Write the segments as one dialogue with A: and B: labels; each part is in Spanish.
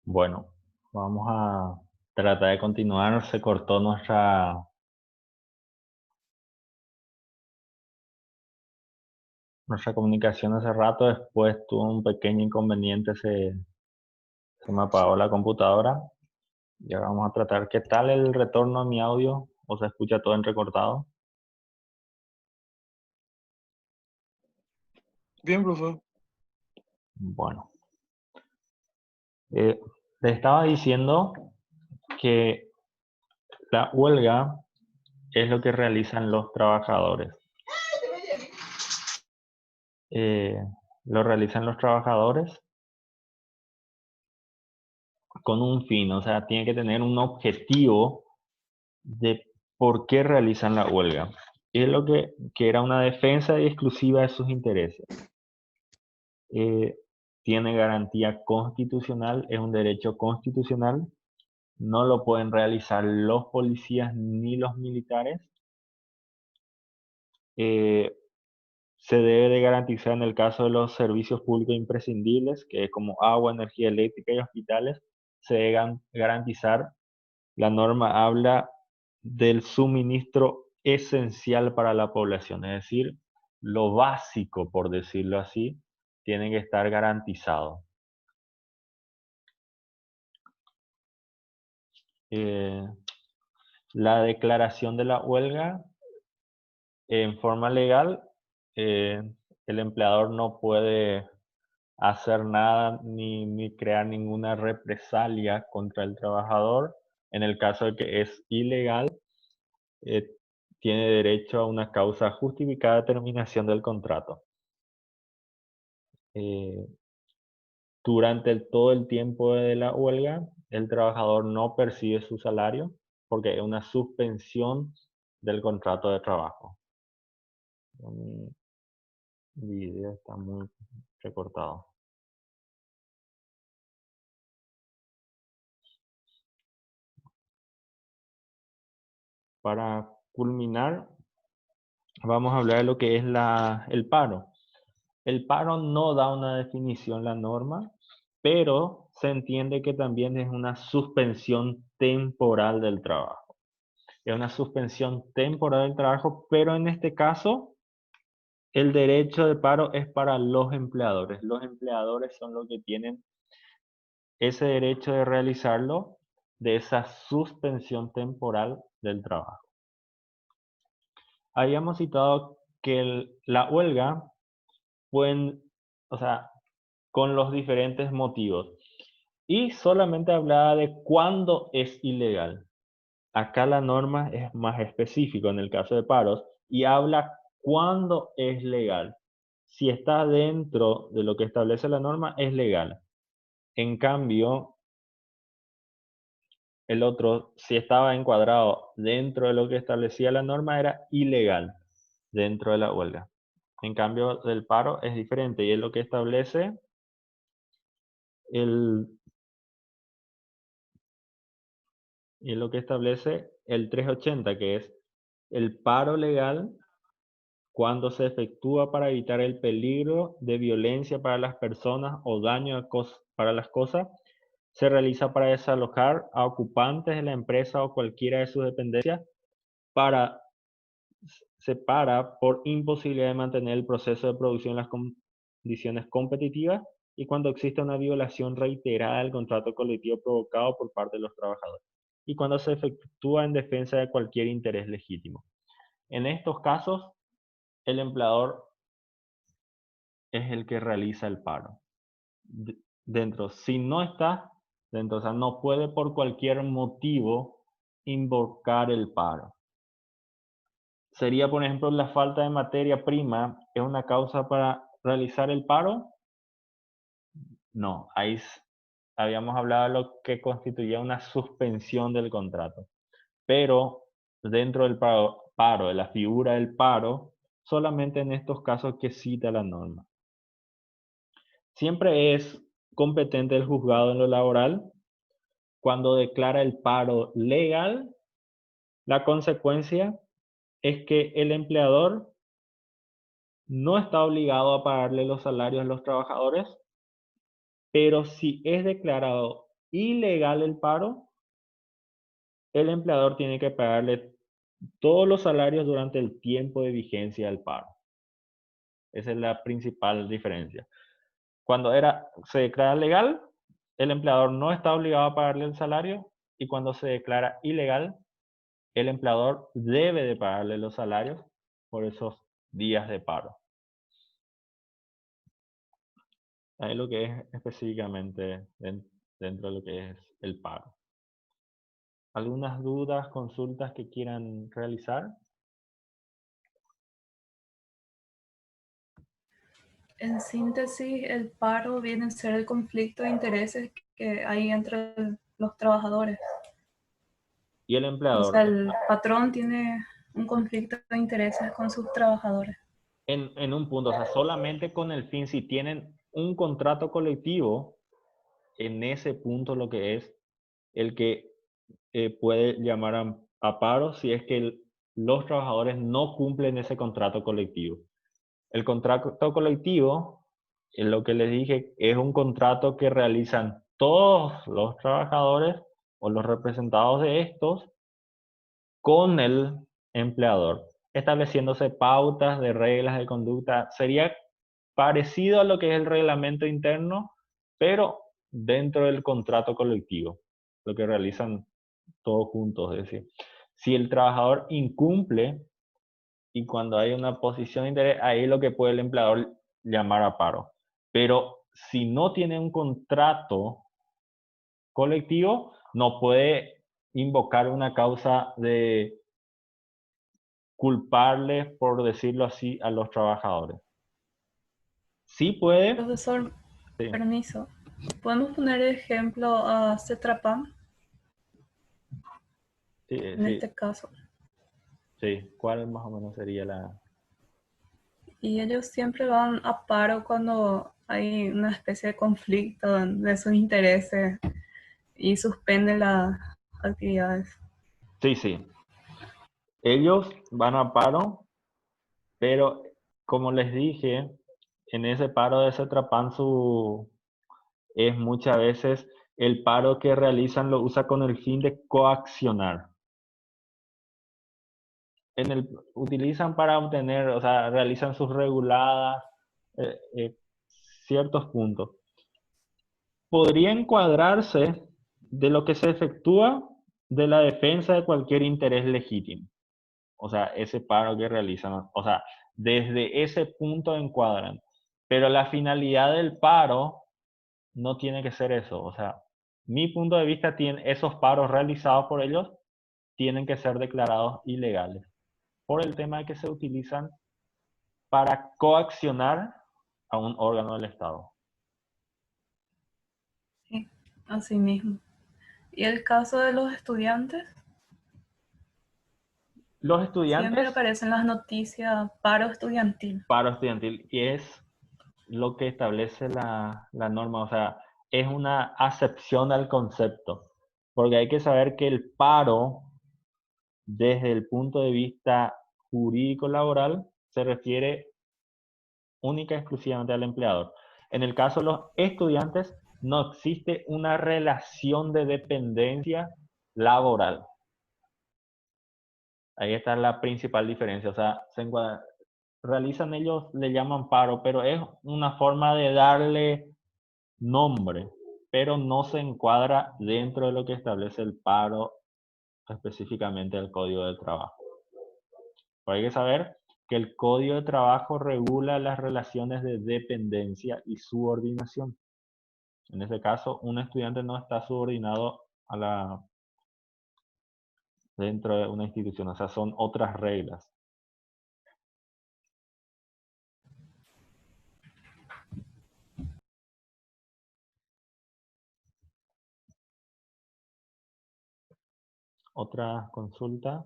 A: Bueno, vamos a tratar de continuar. Se cortó nuestra comunicación hace rato, después tuvo un pequeño inconveniente, se me apagó la computadora. Y ahora vamos a tratar. ¿Qué tal el retorno a mi audio? ¿O se escucha todo entrecortado?
B: Bien, profe.
A: Bueno, eh, le estaba diciendo que la huelga es lo que realizan los trabajadores. Eh, lo realizan los trabajadores con un fin, o sea, tiene que tener un objetivo de por qué realizan la huelga. Y es lo que era una defensa exclusiva de sus intereses. Eh, tiene garantía constitucional, es un derecho constitucional, no lo pueden realizar los policías ni los militares. Eh, se debe de garantizar en el caso de los servicios públicos imprescindibles, que es como agua, energía eléctrica y hospitales, se debe garantizar. La norma habla del suministro esencial para la población, es decir, lo básico, por decirlo así, tiene que estar garantizado. Eh, la declaración de la huelga en forma legal, eh, el empleador no puede hacer nada ni crear ninguna represalia contra el trabajador. En el caso de que es ilegal, eh, tiene derecho a una causa justificada de terminación del contrato. Eh, durante todo el tiempo de la huelga, el trabajador no percibe su salario porque es una suspensión del contrato de trabajo. Mi video está muy recortado. Para culminar, vamos a hablar de lo que es el paro. El paro no da una definición la norma, pero se entiende que también es una suspensión temporal del trabajo. Es una suspensión temporal del trabajo, pero en este caso el derecho de paro es para los empleadores. Los empleadores son los que tienen ese derecho de realizarlo, de esa suspensión temporal del trabajo. Habíamos citado que la huelga pueden, o sea, con los diferentes motivos. Y solamente hablaba de cuándo es ilegal. Acá la norma es más específica en el caso de paros y habla cuándo es legal. Si está dentro de lo que establece la norma, es legal. En cambio, el otro, si estaba encuadrado dentro de lo que establecía la norma, era ilegal dentro de la huelga. En cambio, del paro es diferente y es lo que establece el, el 380, que es el paro legal cuando se efectúa para evitar el peligro de violencia para las personas o daño para las cosas, se realiza para desalojar a ocupantes de la empresa o cualquiera de sus dependencias, para, se para por imposibilidad de mantener el proceso de producción en las condiciones competitivas y cuando existe una violación reiterada del contrato colectivo provocado por parte de los trabajadores y cuando se efectúa en defensa de cualquier interés legítimo. En estos casos, el empleador es el que realiza el paro. Dentro, si no está dentro, o sea, no puede por cualquier motivo invocar el paro. Sería, por ejemplo, la falta de materia prima, ¿es una causa para realizar el paro? No, ahí habíamos hablado de lo que constituía una suspensión del contrato. Pero dentro del paro, de la figura del paro, solamente en estos casos que cita la norma. Siempre es competente el juzgado en lo laboral cuando declara el paro legal. La consecuencia es que el empleador no está obligado a pagarle los salarios a los trabajadores, pero si es declarado ilegal el paro, el empleador tiene que pagarle todos los salarios durante el tiempo de vigencia del paro. Esa es la principal diferencia. Cuando se declara legal, el empleador no está obligado a pagarle el salario, y cuando se declara ilegal, el empleador debe de pagarle los salarios por esos días de paro. Ahí lo que es específicamente dentro de lo que es el paro. ¿Algunas dudas, consultas que quieran realizar?
B: En síntesis, el paro viene a ser el conflicto de intereses que hay entre los trabajadores.
A: Y el
B: O sea,
A: empleador,
B: el patrón tiene un conflicto de intereses con sus trabajadores.
A: en un punto, o sea, solamente con el fin, si tienen un contrato colectivo, en ese punto lo que es el que puede llamar a paro si es que los trabajadores no cumplen ese contrato colectivo. El contrato colectivo, lo que les dije, es un contrato que realizan todos los trabajadores o los representados de estos con el empleador, estableciéndose pautas de reglas de conducta. Sería parecido a lo que es el reglamento interno, pero dentro del contrato colectivo, lo que realizan todos juntos. Es decir, si el trabajador incumple y cuando hay una posición de interés, ahí lo que puede el empleador llamar a paro. Pero si no tiene un contrato colectivo, no puede invocar una causa de culparles, por decirlo así, a los trabajadores. Sí puede,
B: Profesor,
A: sí,
B: permiso. ¿Podemos poner de ejemplo a Cetrapan
A: sí,
B: en
A: sí,
B: este caso?
A: sí. ¿Cuál más o menos sería la...?
B: Y ellos siempre van a paro cuando hay una especie de conflicto de sus intereses y suspenden las actividades.
A: Sí, sí. Ellos van a paro, pero como les dije, en ese paro de Cetrapansu es muchas veces el paro que realizan lo usa con el fin de coaccionar. Utilizan para obtener, o sea, realizan sus reguladas, eh, eh, ciertos puntos. Podría encuadrarse de lo que se efectúa de la defensa de cualquier interés legítimo. O sea, ese paro que realizan, o sea, desde ese punto encuadran. Pero la finalidad del paro no tiene que ser eso. O sea, mi punto de vista, tiene, esos paros realizados por ellos tienen que ser declarados ilegales por el tema de que se utilizan para coaccionar a un órgano del Estado.
B: Sí, así mismo. ¿Y el caso de los estudiantes?
A: Los
B: Siempre
A: estudiantes,
B: aparecen las noticias paro estudiantil.
A: paro estudiantil, y es lo que establece la norma, o sea, es una acepción al concepto, porque hay que saber que el paro, desde el punto de vista jurídico laboral, se refiere única y exclusivamente al empleador. En el caso de los estudiantes, no existe una relación de dependencia laboral. Ahí está la principal diferencia. O sea, realizan ellos, le llaman paro, pero es una forma de darle nombre, pero no se encuadra dentro de lo que establece el paro, específicamente el Código de Trabajo. Pero hay que saber que el Código de Trabajo regula las relaciones de dependencia y subordinación. En este caso, un estudiante no está subordinado dentro de una institución, o sea, son otras reglas. Otra consulta.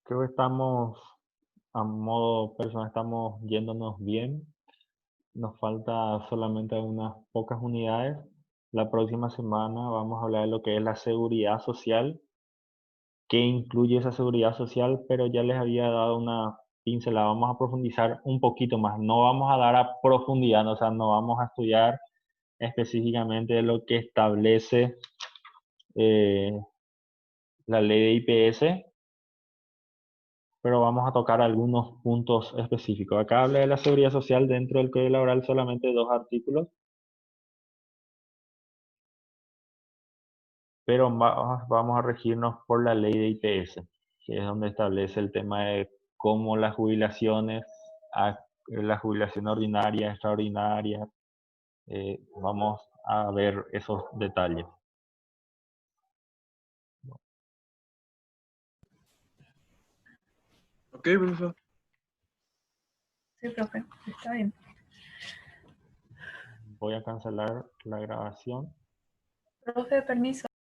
A: Creo que estamos, a modo personal, estamos yéndonos bien. Nos falta solamente unas pocas unidades. La próxima semana vamos a hablar de lo que es la seguridad social, qué incluye esa seguridad social, pero ya les había dado una pincelada. Vamos a profundizar un poquito más. No vamos a dar a profundidad, o sea, no vamos a estudiar específicamente lo que establece eh, la ley de IPS, pero vamos a tocar algunos puntos específicos. Acá habla de la seguridad social dentro del Código Laboral, solamente 2 artículos, pero vamos a regirnos por la ley de IPS, que es donde establece el tema de cómo las jubilaciones, la jubilación ordinaria, extraordinaria, vamos a ver esos detalles.
C: Ok, profesor.
B: Sí, profe, está bien.
A: Voy a cancelar la grabación.
B: Profe, permiso.